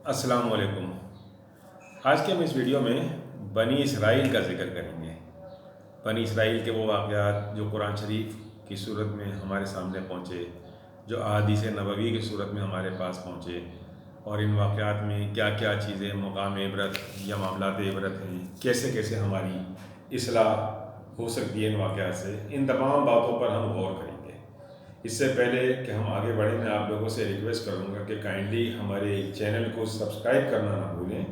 السلام علیکم۔ آج کے ہم اس ویڈیو میں بنی اسرائیل کا ذکر کریں گے۔ بنی اسرائیل کے وہ واقعات جو قرآن شریف کی صورت میں ہمارے سامنے پہنچے، جو احادیث نبوی کی صورت میں ہمارے پاس پہنچے، اور ان واقعات میں کیا کیا چیزیں مقام عبرت یا معاملات عبرت ہیں، کیسے کیسے ہماری اصلاح ہو سکتی ہے ان واقعات سے، ان تمام باتوں پر ہم غور کریں گے۔ اس سے پہلے کہ ہم آگے بڑھیں، میں آپ لوگوں سے ریکویسٹ کروں گا کہ کائنڈلی ہمارے چینل کو سبسکرائب کرنا نہ بھولیں،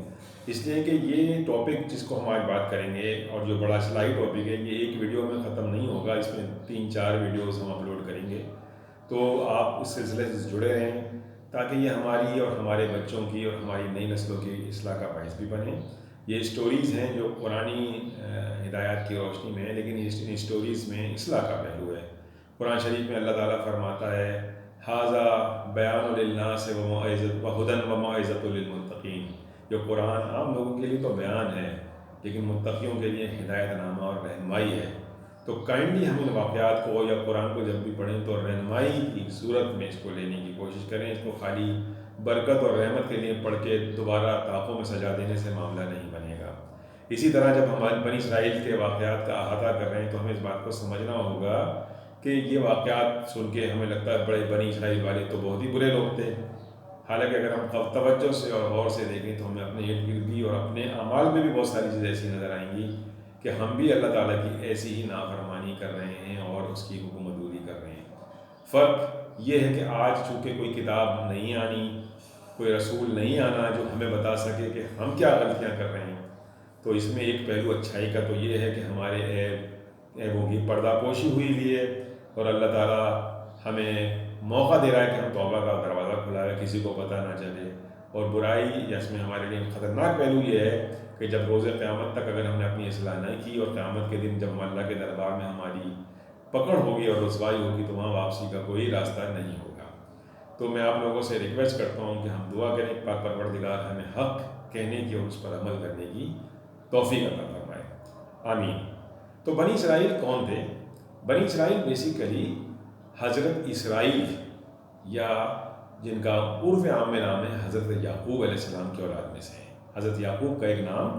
اس لیے کہ یہ ٹاپک جس کو ہم آج بات کریں گے اور جو بڑا اصلاحی ٹاپک ہے، یہ ایک ویڈیو میں ختم نہیں ہوگا، اس میں 3-4 ویڈیوز ہم اپلوڈ کریں گے۔ تو آپ اس سلسلے سے جڑے رہیں تاکہ یہ ہماری اور ہمارے بچوں کی اور ہماری نئی نسلوں کی اصلاح کا باعث بھی بنے۔ یہ اسٹوریز ہیں جو قرآنی ہدایات کی روشنی میں ہیں، لیکن ان اسٹوریز میں اصلاح کا پہلو ہے۔ قرآن شریف میں اللہ تعالیٰ فرماتا ہے ھذا بیان للناس وہدی وموعظۃ للمتقین۔ جو قرآن عام لوگوں کے لیے تو بیان ہے، لیکن متقیوں کے لیے ہدایت نامہ اور رہنمائی ہے۔ تو کائنڈلی ہم ان واقعات کو یا قرآن کو جب بھی پڑھیں تو رہنمائی کی صورت میں اس کو لینے کی کوشش کریں۔ اس کو خالی برکت اور رحمت کے لیے پڑھ کے دوبارہ طاقوں میں سجا دینے سے معاملہ نہیں بنے گا۔ اسی طرح جب ہمارے بنی اسرائیل کے واقعات کا احاطہ کر رہے ہیں تو ہمیں اس بات کو سمجھنا ہوگا کہ یہ واقعات سن کے ہمیں لگتا ہے بڑے بنی اسرائیل والے تو بہت ہی برے لوگ تھے، حالانکہ اگر ہم توجہ سے اور غور سے دیکھیں تو ہمیں اپنے ارد گرد بھی اور اپنے اعمال میں بھی بہت ساری چیزیں ایسی نظر آئیں گی کہ ہم بھی اللہ تعالیٰ کی ایسی ہی نافرمانی کر رہے ہیں اور اس کی حکم دوری کر رہے ہیں۔ فرق یہ ہے کہ آج چونکہ کوئی کتاب نہیں آنی، کوئی رسول نہیں آنا جو ہمیں بتا سکے کہ ہم کیا غلطیاں کر رہے ہیں، تو اس میں ایک پہلو اچھائی کا تو یہ ہے کہ ہمارے عیبوں کی پردہ پوشی ہوئی ہے، اور اللہ تعالیٰ ہمیں موقع دے رہا ہے کہ ہم توبہ کا دروازہ کھلا ہے، کسی کو پتہ نہ چلے۔ اور برائی یا اس میں ہمارے لیے خطرناک پہلو یہ ہے کہ جب روز قیامت تک اگر ہم نے اپنی اصلاح نہ کی اور قیامت کے دن جب ہم اللہ کے دربار میں ہماری پکڑ ہوگی اور رسوائی ہوگی تو وہاں واپسی کا کوئی راستہ نہیں ہوگا۔ تو میں آپ لوگوں سے ریکویسٹ کرتا ہوں کہ ہم دعا کریں پاک پروردگار ہمیں حق کہنے کی اور اس پر عمل کرنے کی توفیق عطا فرمائے، آمین۔ تو بنی اسرائیل کون تھے؟ بنی اسرائیل بیسیکلی حضرت اسرائیل، یا جن کا عرف عام میں نام ہے حضرت یعقوب علیہ السلام کی اولاد میں سے ہیں۔ حضرت یعقوب کا ایک نام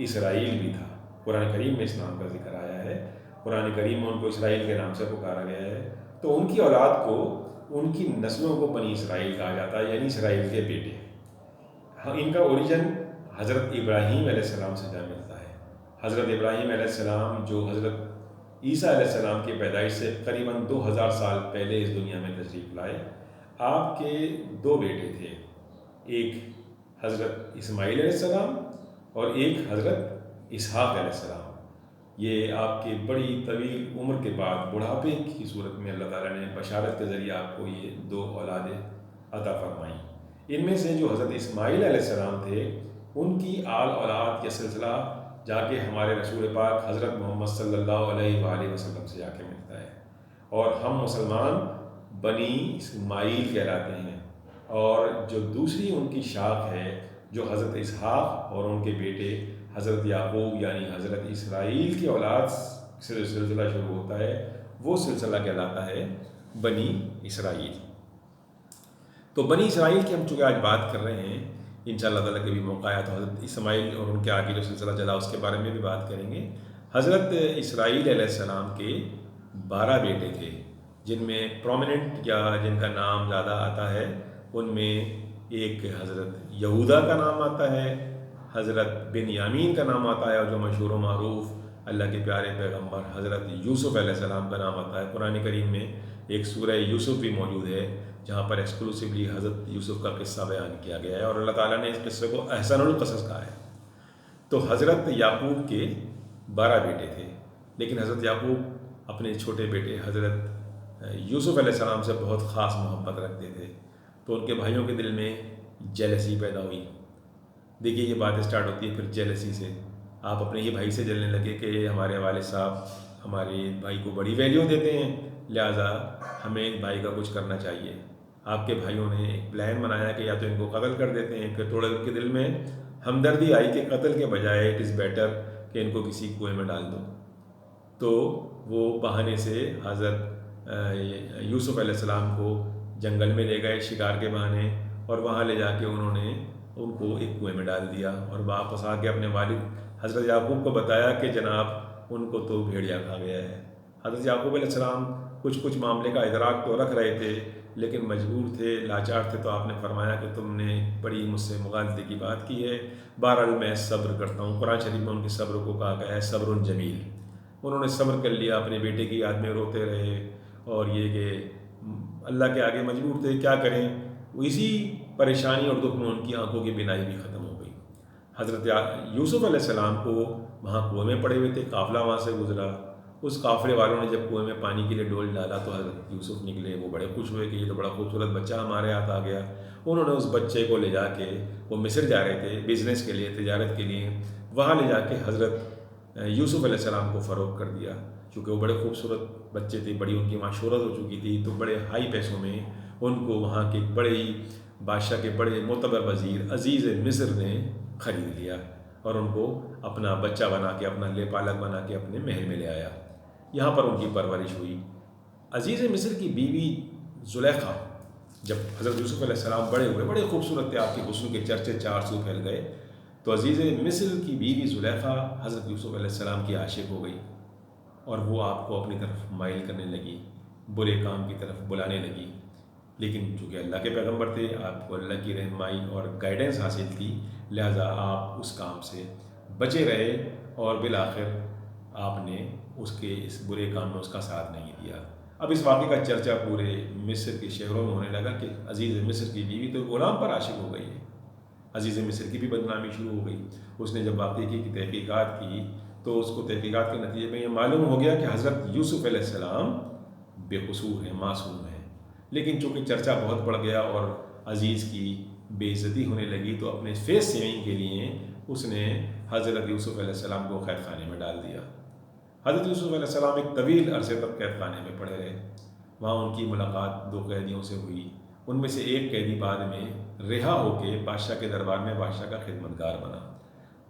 اسرائیل بھی تھا، قرآن کریم میں اس نام کا ذکر آیا ہے، قرآن کریم میں ان کو اسرائیل کے نام سے پکارا گیا ہے۔ تو ان کی اولاد کو، ان کی نسلوں کو بنی اسرائیل کہا جاتا ہے، یعنی اسرائیل کے بیٹے۔ ان کا اوریجن حضرت ابراہیم علیہ السلام سے جا ملتا ہے۔ حضرت ابراہیم علیہ السلام جو حضرت عیسیٰ علیہ السلام کی پیدائش سے قریباً 2000 سال پہلے اس دنیا میں تشریف لائے۔ آپ کے 2 بیٹے تھے، ایک حضرت اسماعیل علیہ السلام اور ایک حضرت اسحاق علیہ السلام۔ یہ آپ کی بڑی طویل عمر کے بعد بڑھاپے کی صورت میں اللہ تعالیٰ نے بشارت کے ذریعے آپ کو یہ 2 اولادیں عطا فرمائیں۔ ان میں سے جو حضرت اسماعیل علیہ السلام تھے، ان کی آل اولاد یا سلسلہ جا کے ہمارے رسول پاک حضرت محمد صلی اللہ علیہ وآلہ وسلم سے جا کے ملتا ہے، اور ہم مسلمان بنی اسماعیل کہلاتے ہیں۔ اور جو دوسری ان کی شاخ ہے جو حضرت اسحاق اور ان کے بیٹے حضرت یعقوب یعنی حضرت اسرائیل کی اولاد سے جو سلسلہ شروع ہوتا ہے، وہ سلسلہ کہلاتا ہے بنی اسرائیل۔ تو بنی اسرائیل کی ہم چونکہ آج بات کر رہے ہیں، انشاءاللہ تعالیٰ کبھی موقع آیا تو حضرت اسماعیل اور ان کے آگے جو سلسلہ چلا اس کے بارے میں بھی بات کریں گے۔ حضرت اسرائیل علیہ السلام کے 12 بیٹے تھے، جن میں پرومیننٹ یا جن کا نام زیادہ آتا ہے ان میں ایک حضرت یہودا کا نام آتا ہے، حضرت بنیامین کا نام آتا ہے، اور جو مشہور و معروف اللہ کے پیارے پیغمبر حضرت یوسف علیہ السلام کا نام آتا ہے۔ قرآن کریم میں ایک سورہ یوسف بھی موجود ہے جہاں پر ایکسکلوسیولی حضرت یوسف کا قصہ بیان کیا گیا ہے، اور اللہ تعالیٰ نے اس قصے کو احسن القصص کہا ہے۔ تو حضرت یعقوب کے 12 بیٹے تھے، لیکن حضرت یعقوب اپنے چھوٹے بیٹے حضرت یوسف علیہ السلام سے بہت خاص محبت رکھتے تھے، تو ان کے بھائیوں کے دل میں جیلسی پیدا ہوئی۔ دیکھیے یہ بات اسٹارٹ ہوتی ہے پھر جیلسی سے، آپ اپنے ہی بھائی سے جلنے لگے کہ ہمارے والد صاحب ہمارے بھائی کو بڑی ویلیو دیتے ہیں، لہٰذا ہمیں بھائی کا کچھ کرنا چاہیے۔ آپ کے بھائیوں نے ایک پلان بنایا کہ یا تو ان کو قتل کر دیتے ہیں، پھر تھوڑے کے دل میں ہمدردی آئی کہ قتل کے بجائے اٹ از بیٹر کہ ان کو کسی کنویں میں ڈال دو۔ تو وہ بہانے سے حضرت یوسف علیہ السلام کو جنگل میں لے گئے شکار کے بہانے، اور وہاں لے جا کے انہوں نے ان کو ایک کنویں میں ڈال دیا اور واپس آ کے اپنے والد حضرت یعقوب کو بتایا کہ جناب ان کو تو بھیڑیا کھا گیا ہے۔ حضرت یعقوب علیہ السلام کچھ معاملے کا ادراک تو رکھ رہے تھے لیکن مجبور تھے، لاچار تھے، تو آپ نے فرمایا کہ تم نے بڑی مجھ سے مغالطے کی بات کی ہے، بہرحال میں صبر کرتا ہوں۔ قرآن شریف میں ان کے صبر کو کہا گیا ہے صبر جمیل۔ انہوں نے صبر کر لیا، اپنے بیٹے کی یاد میں روتے رہے، اور یہ کہ اللہ کے آگے مجبور تھے، کیا کریں۔ اسی پریشانی اور دکھ میں ان کی آنکھوں کی بینائی بھی ختم ہو گئی۔ حضرت یوسف علیہ السلام کو وہاں کنویں میں پڑے ہوئے تھے، قافلہ وہاں سے گزرا، اس قافلے والوں نے جب کنویں میں پانی کے لیے ڈول ڈالا تو حضرت یوسف نکلے، وہ بڑے خوش ہوئے کہ یہ تو بڑا خوبصورت بچہ ہمارے ہاتھ آ گیا۔ انہوں نے اس بچے کو لے جا کے، وہ مصر جا رہے تھے بزنس کے لیے، تجارت کے لیے، وہاں لے جا کے حضرت یوسف علیہ السلام کو فروخت کر دیا، چونکہ وہ بڑے خوبصورت بچے تھے، بڑی ان کی وہاں شہرت ہو چکی تھی، تو بڑے ہائی پیسوں میں ان کو وہاں کے بڑے ہی بادشاہ کے بڑے معتبر وزیر عزیز مصر نے خرید لیا اور ان کو اپنا بچہ بنا کے، اپنا لے پالک بنا کے اپنے محل میں لے آیا۔ یہاں پر ان کی پرورش ہوئی۔ عزیز مصر کی بیوی زلیخا، جب حضرت یوسف علیہ السلام بڑے ہوئے، بڑے خوبصورت تھے، آپ کے حسن کے چرچے چار سو پھیل گئے، تو عزیز مصر کی بیوی زلیخا حضرت یوسف علیہ السلام کی عاشق ہو گئی اور وہ آپ کو اپنی طرف مائل کرنے لگی، برے کام کی طرف بلانے لگی۔ لیکن چونکہ اللہ کے پیغمبر تھے، آپ کو اللہ کی رہنمائی اور گائیڈنس حاصل تھی، لہٰذا آپ اس کام سے بچے رہے اور بالآخر آپ نے اس کے اس برے کام میں اس کا ساتھ نہیں دیا۔ اب اس واقعے کا چرچا پورے مصر کے شہروں میں ہونے لگا کہ عزیز مصر کی بیوی تو غلام پر عاشق ہو گئی ہے۔ عزیز مصر کی بھی بدنامی شروع ہو گئی۔ اس نے جب واقعے کی تحقیقات کی تو اس کو تحقیقات کے نتیجے میں یہ معلوم ہو گیا کہ حضرت یوسف علیہ السلام بے قصور ہیں، معصوم ہیں۔ لیکن چونکہ چرچا بہت بڑھ گیا اور عزیز کی بے عزتی ہونے لگی تو اپنے فیس سیونگ کے لیے اس نے حضرت یوسف علیہ السلام کو قید خانے میں ڈال دیا۔ حضرت یوسف علیہ السلام ایک طویل عرصے تک قید خانے میں پڑے رہے۔ وہاں ان کی ملاقات دو قیدیوں سے ہوئی، ان میں سے ایک قیدی بعد میں رہا ہو کے بادشاہ کے دربار میں بادشاہ کا خدمتگار بنا۔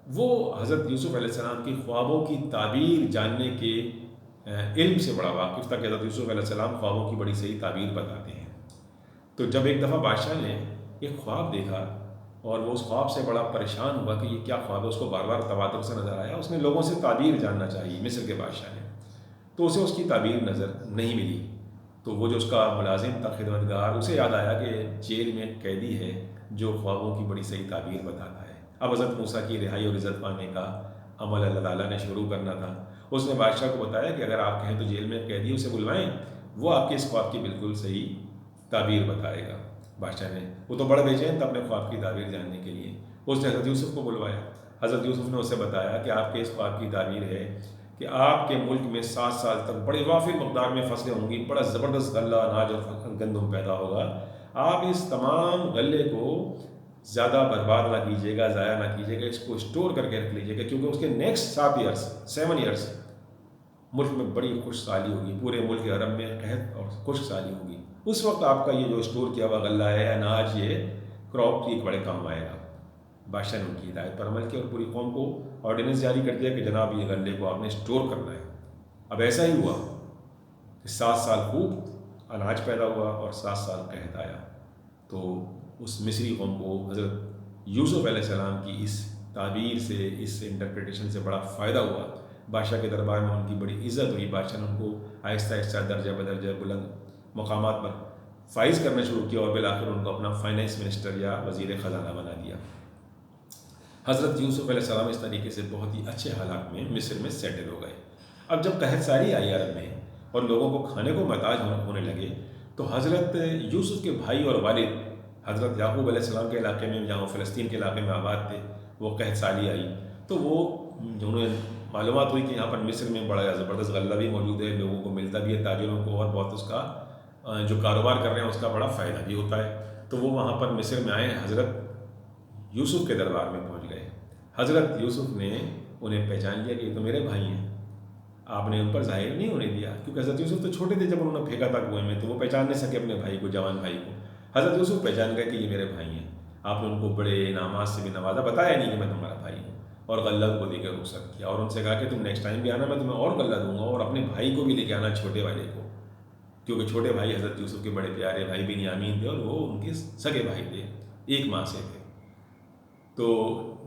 وہ حضرت یوسف علیہ السلام کی خوابوں کی تعبیر جاننے کے علم سے بڑا واقف تھا کہ حضرت یوسف علیہ السلام خوابوں کی بڑی صحیح تعبیر بتاتے ہیں۔ تو جب ایک دفعہ بادشاہ نے ایک خواب دیکھا اور وہ اس خواب سے بڑا پریشان ہوا کہ یہ کیا خواب ہے، اس کو بار بار تواتر سے نظر آیا، اس نے لوگوں سے تعبیر جاننا چاہیے مصر کے بادشاہ نے، تو اسے اس کی تعبیر نظر نہیں ملی۔ تو وہ جو اس کا ملازم تھا خدمتگار، اسے یاد آیا کہ جیل میں ایک قیدی ہے جو خوابوں کی بڑی صحیح تعبیر بتاتا ہے۔ اب حضرت موسیٰ کی رہائی اور عزت پانے کا عمل اللہ تعالیٰ نے شروع کرنا تھا۔ اس نے بادشاہ کو بتایا کہ اگر آپ کہیں تو جیل میں قیدی اسے بلوائیں، وہ آپ کے اس خواب کی بالکل صحیح تعبیر بتائے گا۔ بادشاہ نے، وہ تو بڑا بے چین تھا اپنے خواب کی تعبیر جاننے کے لیے، اس نے حضرت یوسف کو بلوایا۔ حضرت یوسف نے اسے بتایا کہ آپ کے اس خواب کی تعبیر ہے کہ آپ کے ملک میں 7 سال تک بڑے وافر مقدار میں فصلیں ہوں گی، بڑا زبردست غلہ، اناج اور گندم پیدا ہوگا۔ آپ اس تمام غلے کو زیادہ برباد نہ کیجیے گا، ضائع نہ کیجیے گا، اس کو اسٹور کر کے رکھ لیجیے گا، کیونکہ اس کے نیکسٹ 7 ایئرس ملک میں بڑی خشک سالی ہوگی، پورے ملک عرب میں قحط اور خشک سالی ہوگی۔ اس وقت آپ کا یہ جو اسٹور کیا ہوا غلہ ہے، اناج، یہ کراپ ایک بڑے کام آئے گا۔ بادشاہ نے ان کی ہدایت پر عمل کیا اور پوری قوم کو آرڈیننس جاری کر دیا کہ جناب یہ غلے کو آپ نے اسٹور کرنا ہے۔ اب ایسا ہی ہوا کہ 7 سال خوب اناج پیدا ہوا اور 7 سال قحط آیا۔ تو اس مصری قوم کو حضرت یوسف علیہ السلام کی اس تعبیر سے، اس انٹرپریٹیشن سے بڑا فائدہ ہوا۔ بادشاہ کے دربار میں ان کی بڑی عزت ہوئی، بادشاہ نے ان کو آہستہ آہستہ درجہ بدرجہ بلند مقامات پر فائز کرنا شروع کیا اور بالآخر ان کو اپنا فائنینس منسٹر یا وزیر خزانہ بنا دیا۔ حضرت یوسف علیہ السلام اس طریقے سے بہت ہی اچھے حالات میں مصر میں سیٹل ہو گئے۔ اب جب قحط ساری آئی عرب میں اور لوگوں کو کھانے کو محتاج ہونے لگے تو حضرت یوسف کے بھائی اور والد حضرت یعقوب علیہ السلام کے علاقے میں، جہاں وہ فلسطین کے علاقے میں آباد تھے، وہ قحط سالی آئی تو وہ انہیں معلومات ہوئی کہ یہاں پر مصر میں بڑا زبردست غلہ بھی موجود ہے، لوگوں کو ملتا بھی ہے، تاجروں کو، اور بہت اس کا جو کاروبار کر رہے ہیں اس کا بڑا فائدہ بھی ہوتا ہے۔ تو وہ وہاں پر مصر میں آئے، حضرت یوسف کے دربار میں پہنچ گئے۔ حضرت یوسف نے انہیں پہچان لیا کہ یہ تو میرے بھائی ہیں۔ آپ نے ان پر ظاہر نہیں ہونے دیا، کیونکہ حضرت یوسف تو چھوٹے تھے جب انہوں نے پھینکا تھا کنویں میں، تو وہ پہچان نہیں سکے اپنے بھائی کو، جوان بھائی کو۔ حضرت یوسف پہچان گئے کہ یہ میرے بھائی ہیں۔ آپ نے ان کو بڑے انعامات سے بھی نوازا، بتایا نہیں کہ میں تمہارا بھائی ہوں، اور غلہ کو دے کے رخصت کیا اور ان سے کہا کہ تم نیکسٹ ٹائم بھی آنا، میں تمہیں اور غلہ دوں گا، اور اپنے بھائی کو بھی لے کے آنا، چھوٹے والے کو، کیونکہ چھوٹے بھائی حضرت یوسف کے بڑے پیارے بھائی بنیامین تھے اور وہ ان کے سگے بھائی تھے، ایک ماں سے تھے۔ تو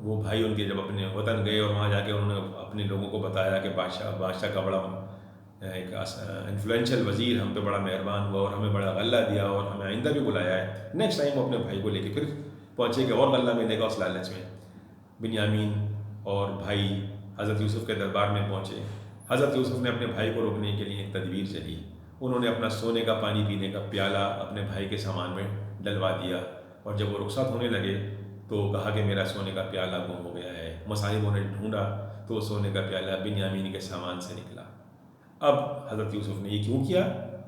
وہ بھائی ان کے جب اپنے وطن گئے اور وہاں جا کے انہوں نے اپنے لوگوں کو بتایا کہ بادشاہ کا بڑا ایک انفلوئنشل وزیر ہم پہ بڑا مہربان ہوا اور ہمیں بڑا غلہ دیا اور ہمیں آئندہ بھی بلایا ہے، نیکسٹ ٹائم وہ اپنے بھائی کو لے کے پھر پہنچے کہ اور غلہ ملے گا اس لالچ میں۔ بنیامین اور بھائی حضرت یوسف کے دربار میں پہنچے۔ حضرت یوسف نے اپنے بھائی کو روکنے کے لیے ایک تدبیر چلی، انہوں نے اپنا سونے کا پانی پینے کا پیالہ اپنے بھائی کے سامان میں ڈلوا دیا، اور جب وہ رخصت ہونے لگے تو کہا کہ میرا سونے کا پیالہ گم ہو گیا ہے۔ مصاحبوں نے ڈھونڈا تو وہ سونے کا پیالہ بنیامین کے سامان سے نکلا۔ اب حضرت یوسف نے یہ کیوں کیا؟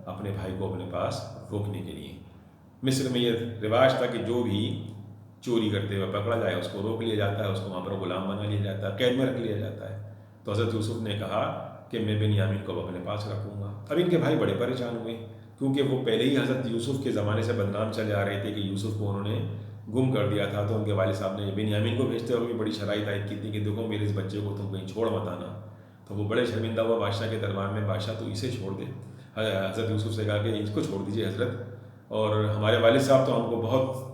اپنے بھائی کو اپنے پاس روکنے کے لیے۔ مصر میں یہ رواج تھا کہ جو بھی چوری کرتے ہوئے پکڑا جائے اس کو روک لیا جاتا ہے، اس کو وہاں پر غلام بنا لیا جاتا ہے، قید میں رکھ لیا جاتا ہے۔ تو حضرت یوسف نے کہا کہ میں بنیامین کو اپنے پاس رکھوں گا۔ اب ان کے بھائی بڑے پریشان ہوئے، کیونکہ وہ پہلے ہی حضرت یوسف کے زمانے سے بدنام چلے آ رہے تھے کہ یوسف کو انہوں نے گم کر دیا تھا۔ تو ان کے والد صاحب نے بنیامین کو بھیجتے ہوئے بھی بڑی شرائط عائد کی تھی کہ دیکھو میرے اس بچے کو تم کہیں چھوڑ مت آنا۔ تو وہ بڑے شرمندہ ہوا بادشاہ کے دربار میں، بادشاہ تو اسے چھوڑ دے۔ حضرت یوسف سے کہا کہ اس کو چھوڑ دیجیے حضرت، اور ہمارے والد صاحب تو ہم کو بہت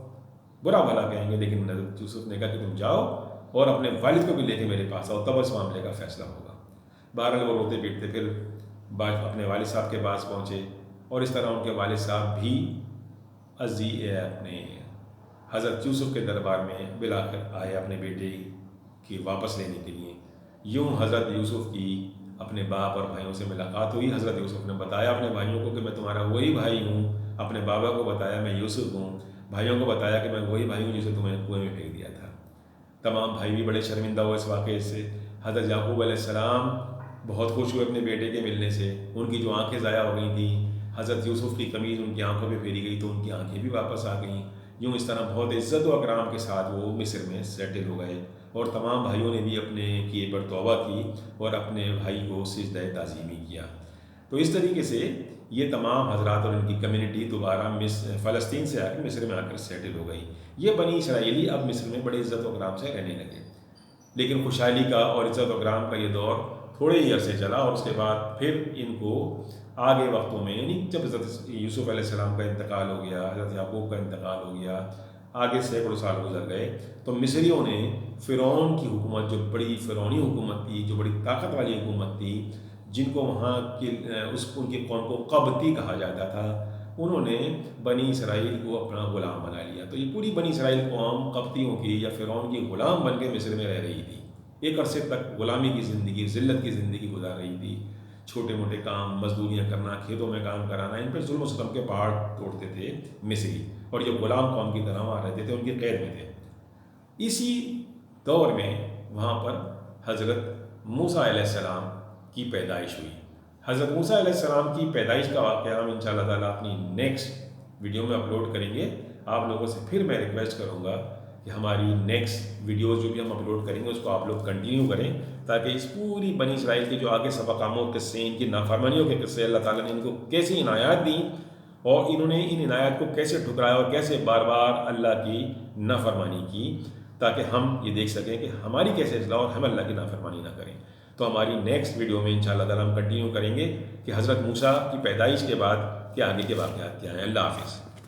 برا بھلا کہیں گے، لیکن حضرت یوسف نے کہا کہ تم جاؤ اور اپنے والد کو بھی لے کے میرے پاس آؤ، تب اس معاملے کا فیصلہ ہوگا۔ بہرحال وہ روتے پیٹتے پھر اپنے والد صاحب کے پاس پہنچے، اور اس طرح ان کے والد صاحب بھی اپنے حضرت یوسف کے دربار میں بالآخر آئے اپنے بیٹے کی واپس لینے کے لیے۔ یوں حضرت یوسف کی اپنے باپ اور بھائیوں سے ملاقات ہوئی۔ حضرت یوسف نے بتایا اپنے بھائیوں کو کہ میں تمہارا وہی بھائی ہوں، اپنے بابا کو بتایا میں یوسف ہوں، بھائیوں کو بتایا کہ میں وہی بھائی ہوں جسے تمہیں کنویں میں پھینک دیا تھا۔ تمام بھائی بھی بڑے شرمندہ ہوئے اس واقعے سے۔ حضرت یعقوب علیہ السلام بہت خوش ہوئے اپنے بیٹے کے ملنے سے، ان کی جو آنکھیں ضائع ہو گئی تھیں، حضرت یوسف کی قمیض ان کی آنکھوں پہ پھیری گئی تو ان کی آنکھیں بھی واپس آ گئیں۔ یوں اس طرح بہت عزت و اکرام کے ساتھ وہ مصر میں سیٹل ہو گئے، اور تمام بھائیوں نے بھی اپنے کیے پر توبہ کی اور اپنے بھائی کو سجدہ تعظیمی کیا۔ تو اس طریقے سے یہ تمام حضرات اور ان کی کمیونٹی دوبارہ فلسطین سے آ کے مصر میں آ کر سیٹل ہو گئی۔ یہ بنی اسرائیلی اب مصر میں بڑے عزت و اکرام سے رہنے لگے، لیکن خوشحالی کا اور عزت و اکرام کا یہ دور تھوڑے ہی عرصے چلا، اور اس کے بعد پھر ان کو آگے وقتوں میں، یعنی جب حضرت یوسف علیہ السلام کا انتقال ہو گیا، حضرت یعقوب کا انتقال ہو گیا، آگے سینکڑوں سال گزر گئے، تو مصریوں نے فرعون کی حکومت، جو بڑی فرعونی حکومت تھی، جو بڑی طاقت والی حکومت تھی، جن کو وہاں کی ان کی قوم کو قبطی کہا جاتا تھا، انہوں نے بنی اسرائیل کو اپنا غلام بنا لیا۔ تو یہ پوری بنی اسرائیل قوم قبطیوں کی یا فرعون کی غلام بن کے مصر میں رہ رہی تھی، ایک عرصے تک غلامی کی زندگی، ذلت کی زندگی گزار رہی تھی۔ چھوٹے موٹے کام، مزدوریاں کرنا، کھیتوں میں کام کرانا، ان پر ظلم و ستم کے پہاڑ توڑتے تھے مصری، اور یہ غلام قوم کی طرح وہاں رہتے تھے، ان کی قید میں تھے۔ اسی دور میں وہاں پر حضرت موسیٰ علیہ السلام کی پیدائش ہوئی۔ حضرت موسیٰ علیہ السلام کی پیدائش کا واقعہ ہم انشاءاللہ تعالیٰ اپنی نیکسٹ ویڈیو میں اپلوڈ کریں گے۔ آپ لوگوں سے پھر میں ریکویسٹ کروں گا کہ ہماری نیکسٹ ویڈیوز جو بھی ہم اپلوڈ کریں گے اس کو آپ لوگ کنٹینیو کریں، تاکہ اس پوری بنی اسرائیل کے جو آگے سبق آموز قصے، ان کی نافرمانیوں کے قصے، اللہ تعالیٰ نے ان کو کیسی عنایات دیں اور انہوں نے ان عنایات کو کیسے ٹھکرایا اور کیسے بار بار اللہ کی نافرمانی کی، تاکہ ہم یہ دیکھ سکیں کہ ہماری کیسے اصلاح اور ہم اللہ کی نافرمانی نہ کریں۔ تو ہماری نیکسٹ ویڈیو میں انشاءاللہ تعالیٰ ہم کنٹینیو کریں گے کہ حضرت موسیٰ کی پیدائش کے بعد کے آگے کے واقعات کیا ہیں۔ اللہ حافظ۔